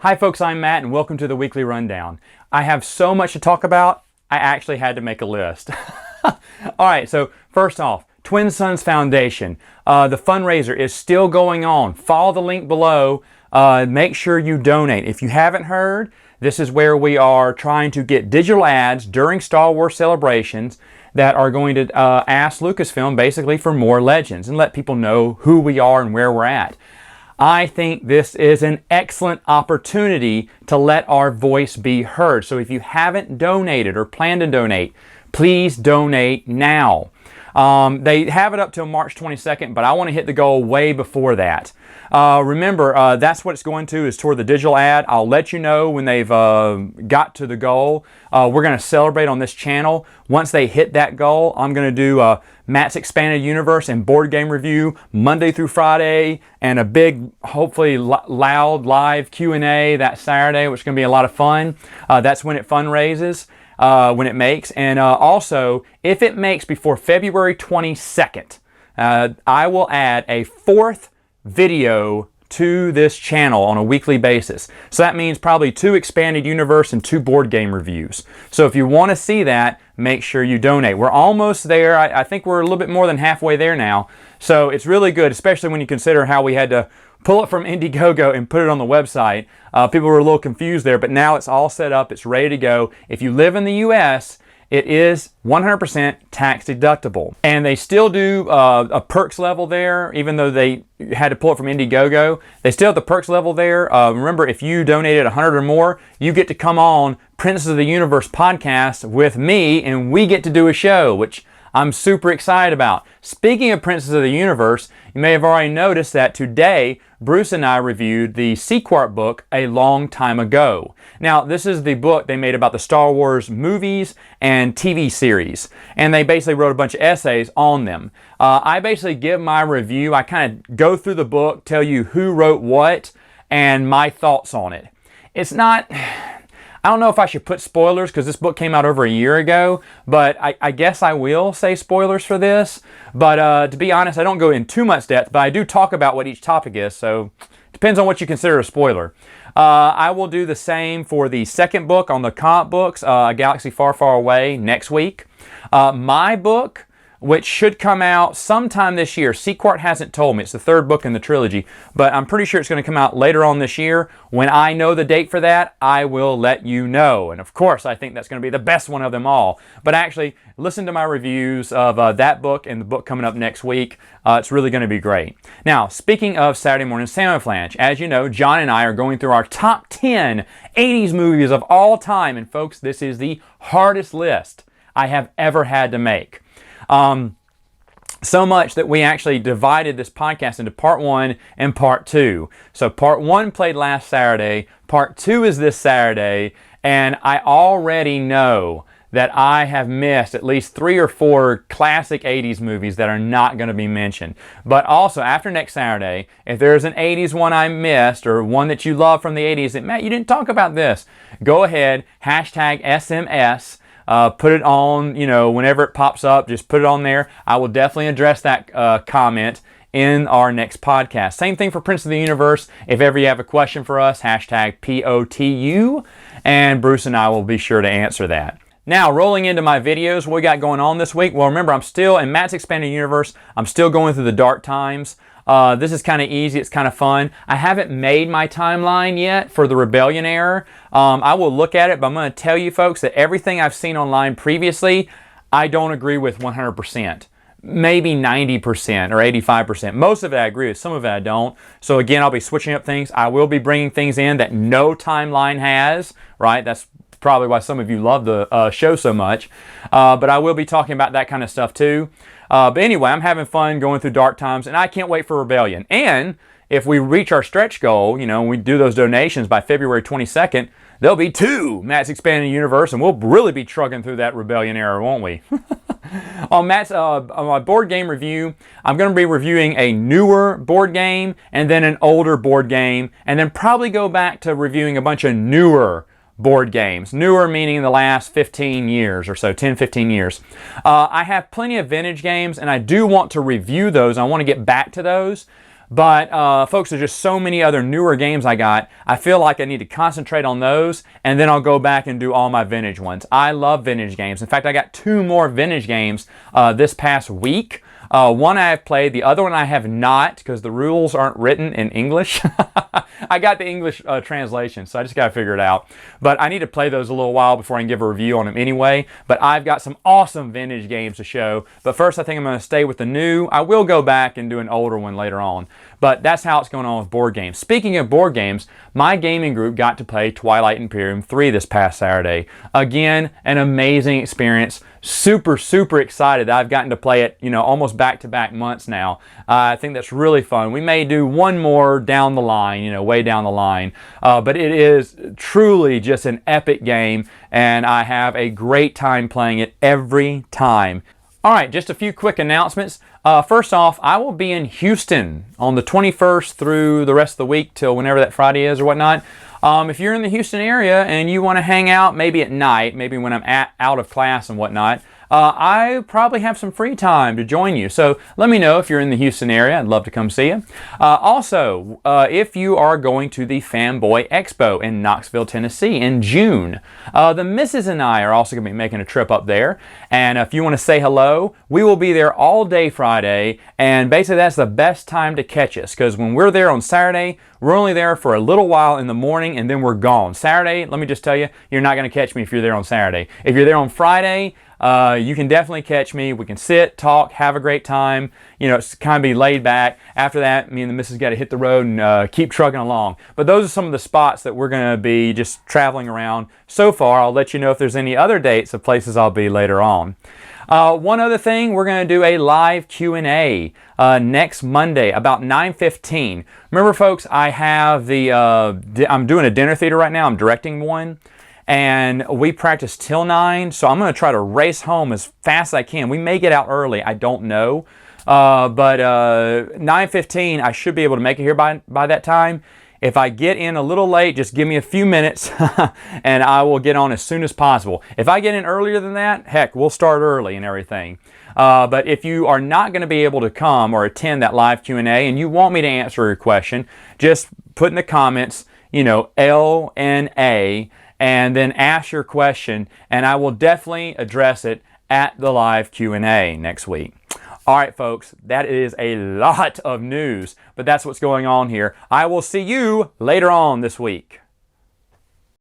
Hi folks, I'm Matt and welcome to the Weekly Rundown. I have so much to talk about, I actually had to make a list. Alright, so first off, Twin Sons Foundation. The fundraiser is still going on. Follow the link below. Make sure you donate. If you haven't heard, this is where we are trying to get digital ads during Star Wars celebrations that are going to ask Lucasfilm basically for more legends and let people know who we are and where we're at. I think this is an excellent opportunity to let our voice be heard. So if you haven't donated or plan to donate, please donate now. They have it up till March 22nd, but I want to hit the goal way before that. Remember, that's what it's going to, is toward the digital ad. I'll let you know when they've got to the goal. We're going to celebrate on this channel. Once they hit that goal, I'm going to do Matt's Expanded Universe and board game review Monday through Friday, and a big, hopefully loud live Q&A that Saturday, which is going to be a lot of fun. That's when it fundraises. When it makes, and also if it makes before February 22nd, I will add a 4th video to this channel on a weekly basis. So that means probably 2 Expanded Universe and 2 board game reviews. So if you want to see that, make sure you donate. We're almost there. I think we're a little bit more than halfway there now. So it's really good, especially when you consider how we had to pull it from Indiegogo and put it on the website. People were a little confused there, but now it's all set up. It's ready to go. If you live in the U.S., it is 100% tax deductible. And they still do a perks level there, even though they had to pull it from Indiegogo. They still have the perks level there. Remember, if you donated 100 or more, you get to come on Princes of the Universe podcast with me, and we get to do a show, which I'm super excited about. Speaking of Princes of the Universe, you may have already noticed that today, Bruce and I reviewed the Sequart book A Long Time Ago. Now, this is the book they made about the Star Wars movies and TV series, and they basically wrote a bunch of essays on them. I basically give my review. I kind of go through the book, tell you who wrote what, and my thoughts on it. It's not... I don't know if I should put spoilers because this book came out over a year ago, but I guess I will say spoilers for this. But to be honest, I don't go in too much depth, but I do talk about what each topic is, so it depends on what you consider a spoiler. I will do the same for the second book on the comic books, A Galaxy Far, Far Away, next week. My book, which should come out sometime this year. Sequart hasn't told me. It's the 3rd book in the trilogy, but I'm pretty sure it's going to come out later on this year. When I know the date for that, I will let you know. And of course, I think that's going to be the best one of them all. But actually, listen to my reviews of that book and the book coming up next week. It's really going to be great. Now, speaking of Saturday Morning Salmon Flange, as you know, John and I are going through our top 10 80s movies of all time. And folks, this is the hardest list I have ever had to make. So much that we actually divided this podcast into part 1 and part 2. So part 1 played last Saturday, part 2 is this Saturday, and I already know that I have missed at least 3 or 4 classic 80s movies that are not going to be mentioned. But also, after next Saturday, if there's an 80s one I missed, or one that you love from the 80s that, Matt, you didn't talk about this, go ahead, hashtag SMS, put it on, you know, whenever it pops up, just put it on there. I will definitely address that comment in our next podcast. Same thing for Prince of the Universe. If ever you have a question for us, hashtag POTU, and Bruce and I will be sure to answer that. Now, rolling into my videos, what we got going on this week? Well, remember, I'm still in Matt's Expanded Universe. I'm still going through the Dark Times. This is kind of easy. It's kind of fun. I haven't made my timeline yet for the Rebellion era. I will look at it, but I'm going to tell you folks that everything I've seen online previously, I don't agree with 100%. Maybe 90% or 85%. Most of it I agree with. Some of it I don't. So again, I'll be switching up things. I will be bringing things in that no timeline has, right? That's probably why some of you love the show so much. But I will be talking about that kind of stuff too. But anyway, I'm having fun going through Dark Times, and I can't wait for Rebellion. And if we reach our stretch goal, you know, we do those donations by February 22nd, there'll be 2 Matt's Expanded Universe, and we'll really be trucking through that Rebellion era, won't we? On my board game review, I'm going to be reviewing a newer board game, and then an older board game, and then probably go back to reviewing a bunch of newer board games. Newer meaning in the last 15 years or so, 10, 15 years. I have plenty of vintage games, and I do want to review those. I want to get back to those. But folks, there's just so many other newer games I got. I feel like I need to concentrate on those, and then I'll go back and do all my vintage ones. I love vintage games. In fact, I got 2 more vintage games this past week. One I have played, the other one I have not, because the rules aren't written in English. I got the English translation, so I just got to figure it out. But I need to play those a little while before I can give a review on them anyway. But I've got some awesome vintage games to show. But first, I think I'm going to stay with the new. I will go back and do an older one later on. But that's how it's going on with board games. Speaking of board games, my gaming group got to play Twilight Imperium 3 this past Saturday. Again, an amazing experience. Super, super excited that I've gotten to play it, almost back-to-back months now. I think that's really fun. We may do one more down the line, way down the line. But it is truly just an epic game, and I have a great time playing it every time. All right, just a few quick announcements. First off, I will be in Houston on the 21st through the rest of the week till whenever that Friday is or whatnot. If you're in the Houston area and you want to hang out maybe at night, maybe when I'm out of class and whatnot, I probably have some free time to join you. So let me know if you're in the Houston area. I'd love to come see you. Also, if you are going to the Fanboy Expo in Knoxville, Tennessee in June, the missus and I are also going to be making a trip up there. And if you want to say hello, we will be there all day Friday. And basically that's the best time to catch us, because when we're there on Saturday, we're only there for a little while in the morning and then we're gone. Saturday, let me just tell you, you're not going to catch me if you're there on Saturday. If you're there on Friday, you can definitely catch me. We can sit, talk, have a great time. It's kind of be laid back. After that, me and the missus got to hit the road and keep trucking along. But those are some of the spots that we're going to be just traveling around so far. I'll let you know if there's any other dates of places I'll be later on. One other thing, we're going to do a live Q&A next Monday about 9:15. Remember, folks, I have I'm doing a dinner theater right now. I'm directing one. And we practice till 9, so I'm going to try to race home as fast as I can. We may get out early, I don't know. But 9:15, I should be able to make it here by that time. If I get in a little late, just give me a few minutes and I will get on as soon as possible. If I get in earlier than that, heck, we'll start early and everything. But if you are not going to be able to come or attend that live Q&A and you want me to answer your question, just put in the comments, LNA, and then ask your question, and I will definitely address it at the live Q&A next week. All right, folks, that is a lot of news, but that's what's going on here. I will see you later on this week.